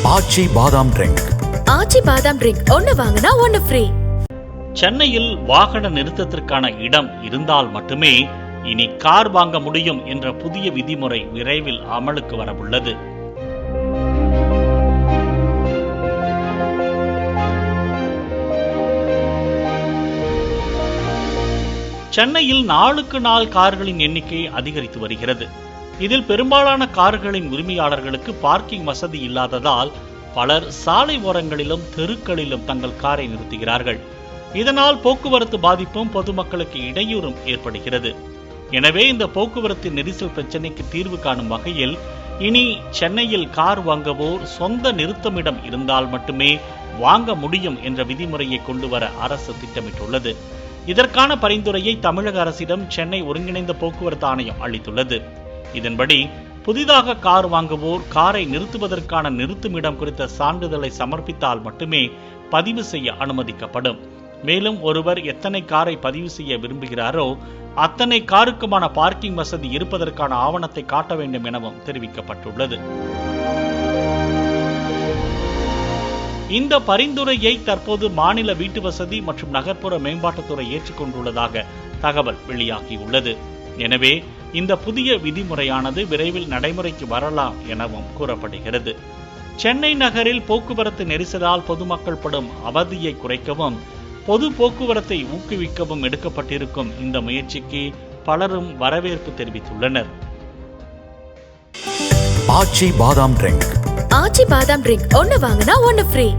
ஆச்சி பாதாம் ட்ரிங்க். ஆச்சி பாதாம் ட்ரிங்க் ஒன்னு வாங்கினா ஒன்னு ஃப்ரீ. சென்னையில் வாகன நிறுத்தத்திற்கான இடம் இருந்தால் மட்டுமே இனி கார் வாங்க முடியும் என்ற புதிய விதிமுறை விரைவில் அமலுக்கு வரவுள்ளது. சென்னையில் நாளுக்கு நாள் கார்களின் எண்ணிக்கை அதிகரித்து வருகிறது. இதில் பெரும்பாலான கார்களின் உரிமையாளர்களுக்கு பார்க்கிங் வசதி இல்லாததால் பலர் சாலை ஓரங்களிலும் தெருக்களிலும் தங்கள் காரை நிறுத்துகிறார்கள். இதனால் போக்குவரத்து பாதிப்பும் பொதுமக்களுக்கு இடையூறும் ஏற்படுகிறது. எனவே இந்த போக்குவரத்து நெரிசல் பிரச்சினைக்கு தீர்வு காணும் வகையில் இனி சென்னையில் கார் வாங்குவோர் சொந்த நிறுத்தமிடம் இருந்தால் மட்டுமே வாங்க முடியும் என்ற விதிமுறையை கொண்டு வர அரசு திட்டமிட்டுள்ளது. இதற்கான பரிந்துரையை தமிழக அரசிடம் சென்னை ஒருங்கிணைந்த போக்குவரத்து ஆணையம் அளித்துள்ளது. இதன்படி புதிதாக கார் வாங்குவோர் காரை நிறுத்துவதற்கான நிறுத்துமிடம் குறித்த சான்றிதழை சமர்ப்பித்தால் மட்டுமே பதிவு செய்ய அனுமதிக்கப்படும். மேலும் ஒருவர் எத்தனை காரை பதிவு செய்ய விரும்புகிறாரோ அத்தனை காருக்குமான பார்க்கிங் வசதி இருப்பதற்கான ஆவணத்தை காட்ட வேண்டும் எனவும் தெரிவிக்கப்பட்டுள்ளது. இந்த பரிந்துரையை தற்போது மாநில வீட்டு வசதி மற்றும் நகர்ப்புற மேம்பாட்டுத்துறை ஏற்றுக்கொண்டுள்ளதாக தகவல் வெளியாகியுள்ளது. எனவே இந்த புதிய விதிமுறையானது விரைவில் நடைமுறைக்கு வரலாம் எனவும் கூறப்படுகிறது. சென்னை நகரில் போக்குவரத்து நெரிசலால் பொதுமக்கள் படும் அவதியை குறைக்கவும் பொது போக்குவரத்தை ஊக்குவிக்கவும் எடுக்கப்பட்டிருக்கும் இந்த முயற்சிக்கு பலரும் வரவேற்பு தெரிவித்துள்ளனர். ஆச்சி பாதாம் ட்ரிங்க். ஆச்சி பாதாம் ட்ரிங்க் ஒன்னு வாங்கினா ஒன்னு ஃப்ரீ.